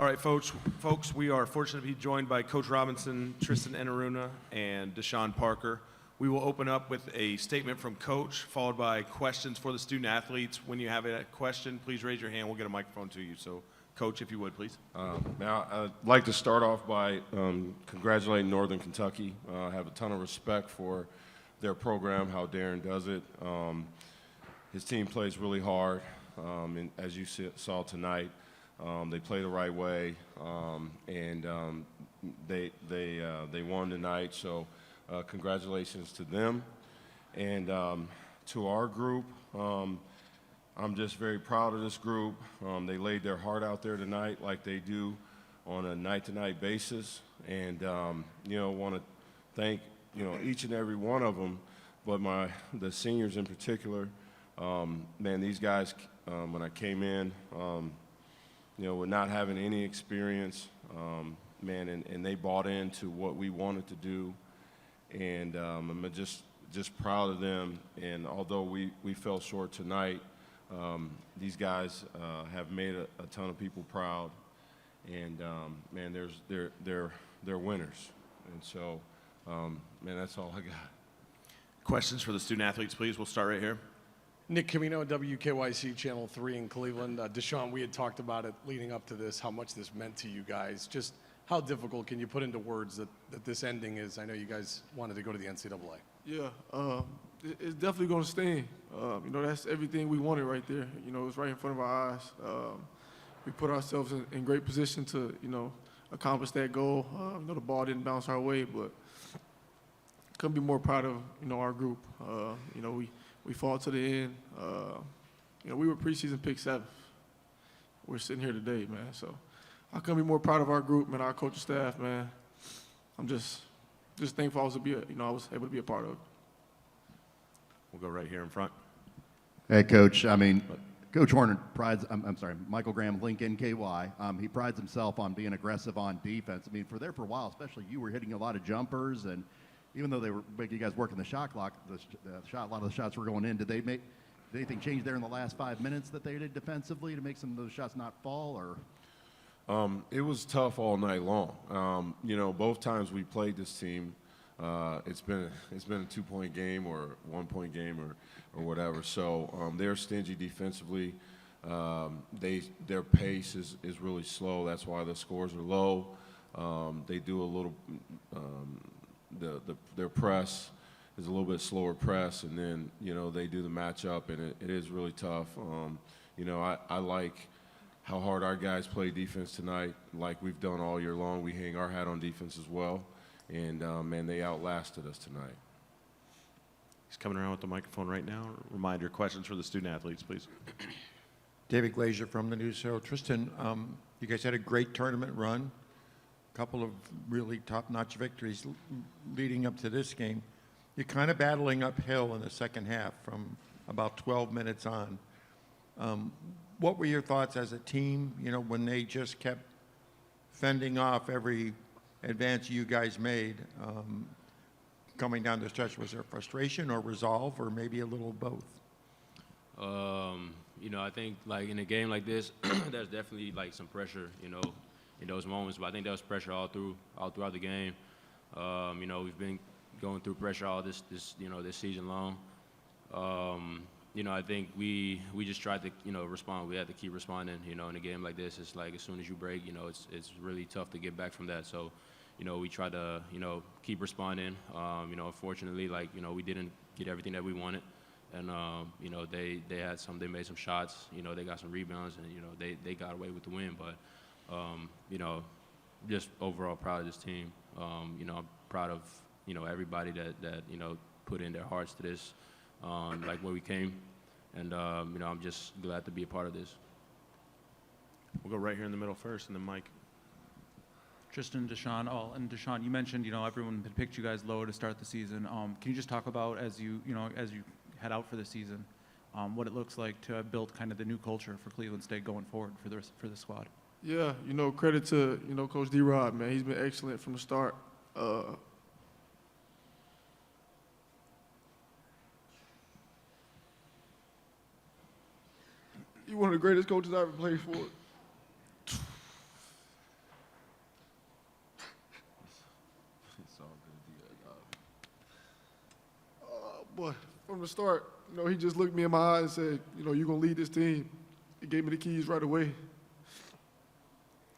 All right, folks, we are fortunate to be joined by Coach Robinson, Tristan Enaruna, and Deshaun Parker. We will open up with a statement from Coach, followed by questions for the student athletes. When you have a question, please raise your hand. We'll get a microphone to you. So, Coach, if you would, please. Now, I'd like to start off by congratulating Northern Kentucky. I have a ton of respect for their program, how Darren does it. His team plays really hard, and as you saw tonight, they play the right way, and they won tonight. So, congratulations to them, and to our group. I'm just very proud of this group. They laid their heart out there tonight, like they do on a night-to-night basis, and want to thank each and every one of them, but the seniors in particular. Man, these guys, when I came in, with not having any experience, and they bought into what we wanted to do, and I'm just proud of them. And although we fell short tonight, these guys have made a ton of people proud, and they're winners. And so, that's all I got. Questions for the student athletes, please. We'll start right here. Nick Camino, WKYC Channel 3 in Cleveland. Deshaun, we had talked about it leading up to this, how much this meant to you guys. Just how difficult can you put into words that this ending is? I know you guys wanted to go to the NCAA. Yeah, it's definitely going to sting. That's everything we wanted right there. It's right in front of our eyes. We put ourselves in great position to, accomplish that goal. The ball didn't bounce our way, but couldn't be more proud of, our group. We fought to the end. We were preseason pick 7. We're sitting here today, man. So I couldn't be more proud of our group, man, our coaching staff, man. I'm just thankful I was able to be a part of it. We'll go right here in front. Hey, Coach. Coach Horner Michael Graham, Lincoln, KY. He prides himself on being aggressive on defense. For a while, especially you were hitting a lot of jumpers, and even though they were making you guys working the shot clock, a lot of the shots were going in. Did anything change there in the last 5 minutes that they did defensively to make some of those shots not fall, or? It was tough all night long. Both times we played this team, it's been a 2-point game or 1-point game or whatever. So they're stingy defensively. Their pace is really slow. That's why the scores are low. They do a little. Their press is a little bit slower press, and then they do the matchup, and it is really tough. I like how hard our guys play defense tonight, like we've done all year long. We hang our hat on defense as well, and they outlasted us tonight. He's coming around with the microphone right now. Reminder, questions for the student athletes, please. David Glazier from the News Herald. Tristan, you guys had a great tournament run. Couple of really top-notch victories leading up to this game. You're kind of battling uphill in the second half from about 12 minutes on. What were your thoughts as a team, when they just kept fending off every advance you guys made coming down the stretch? Was there frustration or resolve, or maybe a little of both? I think like in a game like this, there's definitely like some pressure, in those moments, but I think there was pressure all throughout the game. We've been going through pressure all this season long. I think we just tried to respond. We had to keep responding. In a game like this, it's like as soon as you break, it's really tough to get back from that. So, we try to keep responding. Unfortunately, we didn't get everything that we wanted, and they made some shots. They got some rebounds, and they got away with the win, but. Just overall proud of this team. I'm proud of, everybody that put in their hearts to this, like where we came. And, I'm just glad to be a part of this. We'll go right here in the middle first, and then Mike. Tristan, Deshaun. And Deshaun, you mentioned, everyone had picked you guys low to start the season. Can you just talk about, as you head out for the season, what it looks like to build kind of the new culture for Cleveland State going forward for the squad? Yeah, credit to, Coach D-Rod, man. He's been excellent from the start. He's one of the greatest coaches I ever played for. the start, he just looked me in my eyes and said, you're going to lead this team. He gave me the keys right away.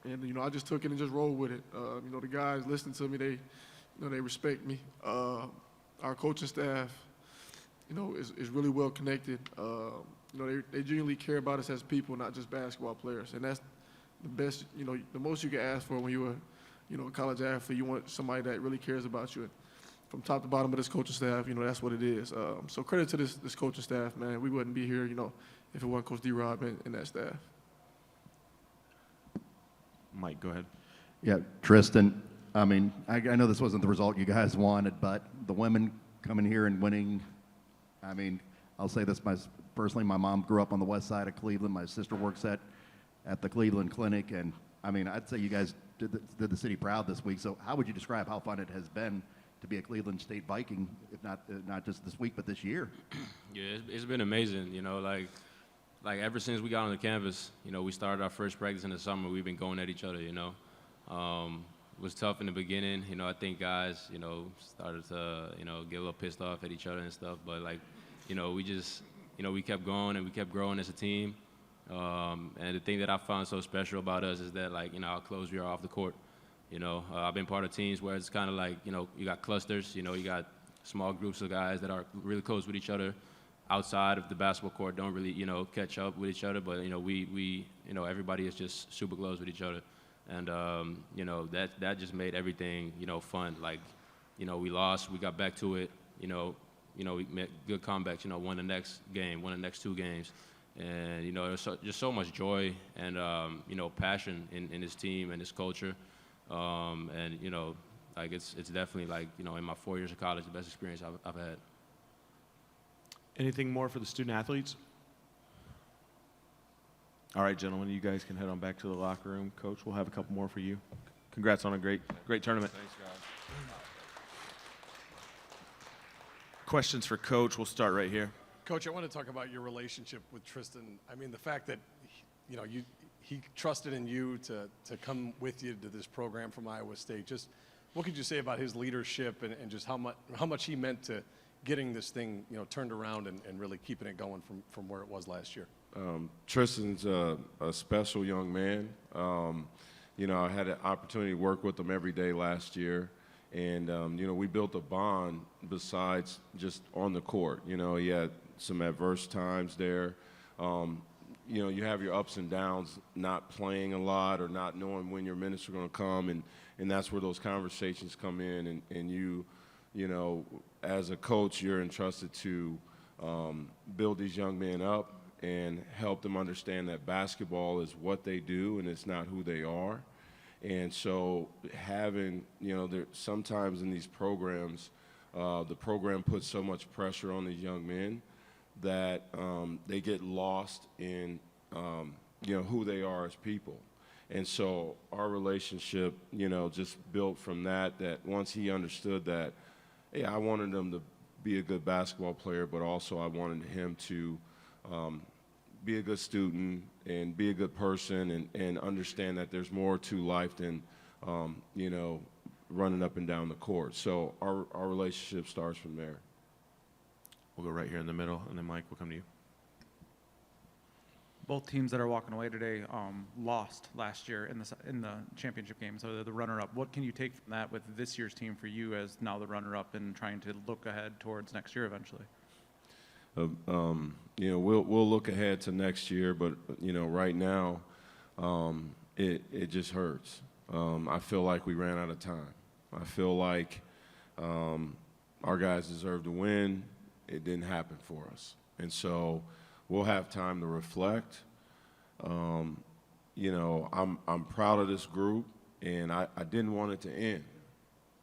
And, I just took it and just rolled with it. The guys listen to me. They respect me. Our coaching staff, is really well connected. They genuinely care about us as people, not just basketball players. And that's the best, the most you can ask for when you're a college athlete. You want somebody that really cares about you. And from top to bottom of this coaching staff, that's what it is. So credit to this coaching staff, man. We wouldn't be here, if it wasn't Coach D-Rob and that staff. Mike, go ahead. Yeah, Tristan, I mean, I know this wasn't the result you guys wanted, but the women coming here and winning, I mean, I'll say this, personally, my mom grew up on the west side of Cleveland. My sister works at the Cleveland Clinic, and I mean, I'd say you guys did the city proud this week. So how would you describe how fun it has been to be a Cleveland State Viking, if not just this week, but this year? Yeah, it's been amazing, like ever since we got on the campus, we started our first practice in the summer, we've been going at each other, It was tough in the beginning, I think guys, started to, get a little pissed off at each other and stuff, but we just, we kept going and we kept growing as a team. And the thing that I found so special about us is that, how close we are off the court. I've been part of teams where it's kind of like, you got clusters, you got small groups of guys that are really close with each other outside of the basketball court, don't really, catch up with each other, but, we everybody is just super close with each other. And, that just made everything, fun. We lost, we got back to it, we made good comebacks, won the next game, won the next 2 games. And, there's just so much joy and, passion in this team and this culture. And, it's definitely in my 4 years of college, the best experience I've had. Anything more for the student athletes? All right, gentlemen, you guys can head on back to the locker room. Coach, we'll have a couple more for you. Congrats on a great tournament. Thanks, guys. Questions for Coach. We'll start right here. Coach, I want to talk about your relationship with Tristan. I mean, the fact that, he trusted in you to come with you to this program from Iowa State. Just what could you say about his leadership and just how much he meant to getting this thing, turned around and really keeping it going from where it was last year? Tristan's a special young man. I had an opportunity to work with him every day last year. And, we built a bond besides just on the court. He had some adverse times there. You have your ups and downs, not playing a lot or not knowing when your minutes are going to come. And that's where those conversations come in. And you as a coach, you're entrusted to build these young men up and help them understand that basketball is what they do and it's not who they are. And so having, sometimes in these programs, the program puts so much pressure on these young men that they get lost in, who they are as people. And so our relationship, just built from that once he understood that, hey, I wanted him to be a good basketball player, but also I wanted him to be a good student and be a good person and understand that there's more to life than, running up and down the court. So our relationship starts from there. We'll go right here in the middle, and then Mike, we'll come to you. Both teams that are walking away today lost last year in the championship game, so they're the runner-up. What can you take from that with this year's team for you as now the runner-up and trying to look ahead towards next year eventually? We'll look ahead to next year, but right now, it just hurts. I feel like we ran out of time. I feel like our guys deserve to win. It didn't happen for us, and so we'll have time to reflect. I'm proud of this group, and I didn't want it to end.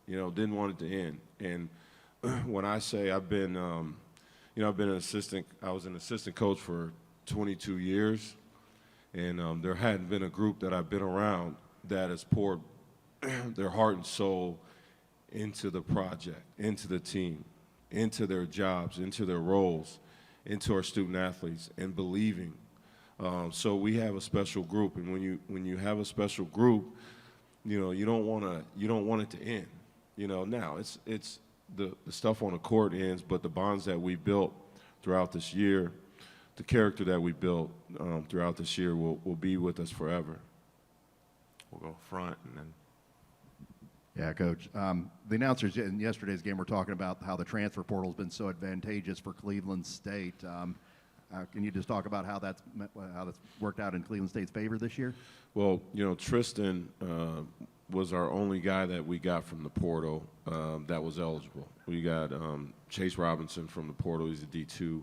Didn't want it to end. And when I say I've been an assistant. I was an assistant coach for 22 years, and there hadn't been a group that I've been around that has poured their heart and soul into the project, into the team, into their jobs, into their roles, into our student athletes, and believing. So we have a special group, and when you have a special group, you don't want it to end. Now it's the stuff on the court ends, but the bonds that we built throughout this year, the character that we built throughout this year will be with us forever. We'll go front and then. Yeah, Coach. The announcers in yesterday's game were talking about how the transfer portal has been so advantageous for Cleveland State. Can you just talk about how that's worked out in Cleveland State's favor this year? Well, you know, Tristan was our only guy that we got from the portal that was eligible. We got Chase Robinson from the portal. He's a D2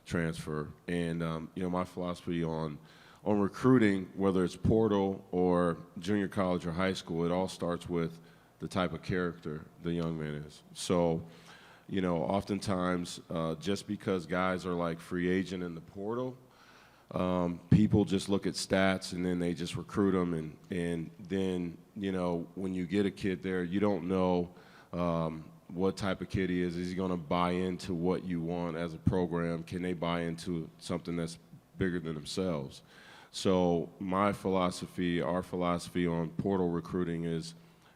transfer. And, you know, my philosophy on recruiting, whether it's portal or junior college or high school, it all starts with the type of character the young man is. So, you know, oftentimes just because guys are like free agent in the portal, people just look at stats and then they just recruit them. And then, you know, when you get a kid there, you don't know what type of kid he is. Is he going to buy into what you want as a program? Can they buy into something that's bigger than themselves? So my philosophy, our philosophy on portal recruiting is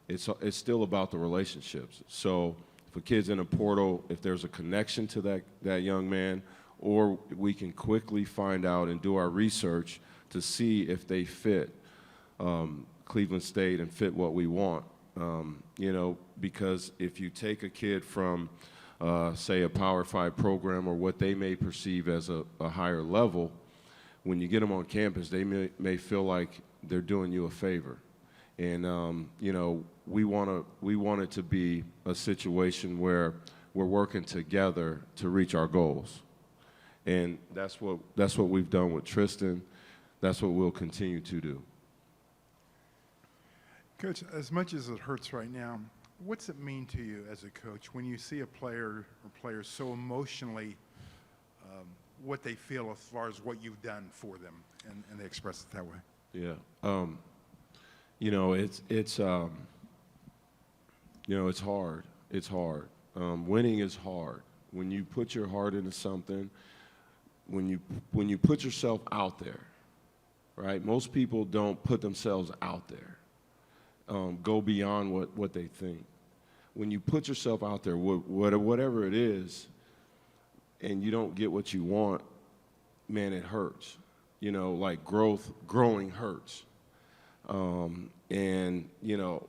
it's still about the relationships. So if a kid's in a portal, if there's a connection to that young man, or we can quickly find out and do our research to see if they fit Cleveland State and fit what we want. You know, because if you take a kid from, say, a Power 5 program or what they may perceive as a higher level, when you get them on campus, they may feel like they're doing you a favor. And, you know, we want it to be a situation where we're working together to reach our goals. And that's what we've done with Tristan. That's what we'll continue to do. Coach, as much as it hurts right now, what's it mean to you as a coach when you see a player or players so emotionally what they feel as far as what you've done for them, and they express it that way? Yeah. You know, it's you know, it's hard. It's hard. Winning is hard. When you put your heart into something, when you put yourself out there, right? Most people don't put themselves out there, go beyond what they think. When you put yourself out there, whatever it is, and you don't get what you want, man, it hurts. You know, like growing hurts. And, you know,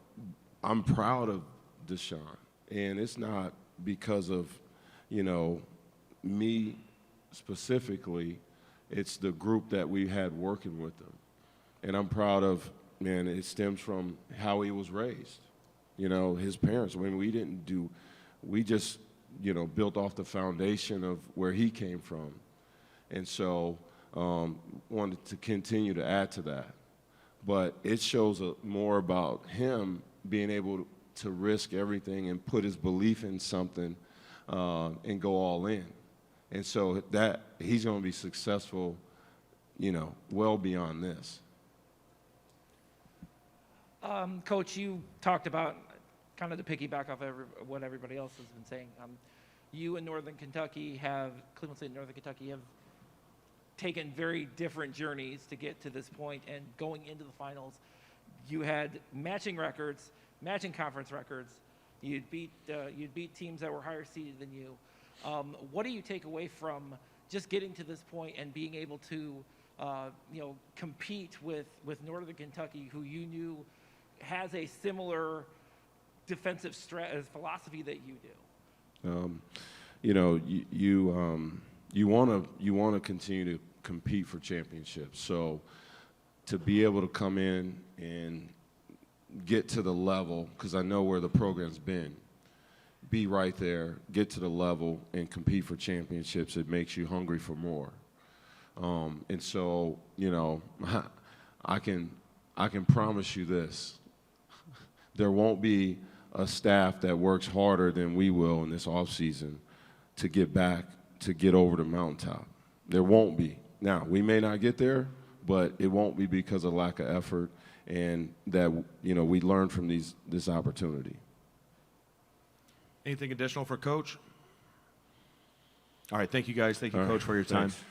I'm proud of Deshaun. And it's not because of, you know, me specifically. It's the group that we had working with him. And I'm proud of, man, it stems from how he was raised. You know, his parents, when we just, you know, built off the foundation of where he came from. And so wanted to continue to add to that. But it shows more about him being able to risk everything and put his belief in something and go all in. And so that he's going to be successful, you know, well beyond this. Coach, you talked about, kind of to piggyback off what everybody else has been saying, you and Cleveland State and Northern Kentucky have taken very different journeys to get to this point, and going into the finals, you had matching records, matching conference records. You'd beat teams that were higher seeded than you. What do you take away from just getting to this point and being able to, you know, compete with Northern Kentucky, who you knew has a similar defensive philosophy that you do? You know, you want to continue to compete for championships. So to be able to come in and get to the level, because I know where the program's been, be right there, get to the level and compete for championships, it makes you hungry for more. And so, you know, I can promise you this. There won't be a staff that works harder than we will in this offseason to get over the mountaintop. There won't be. Now, we may not get there, but it won't be because of lack of effort, and that, you know, we learn from this opportunity. Anything additional for Coach? All right, thank you guys. Thank you, Coach, for your time. Thanks.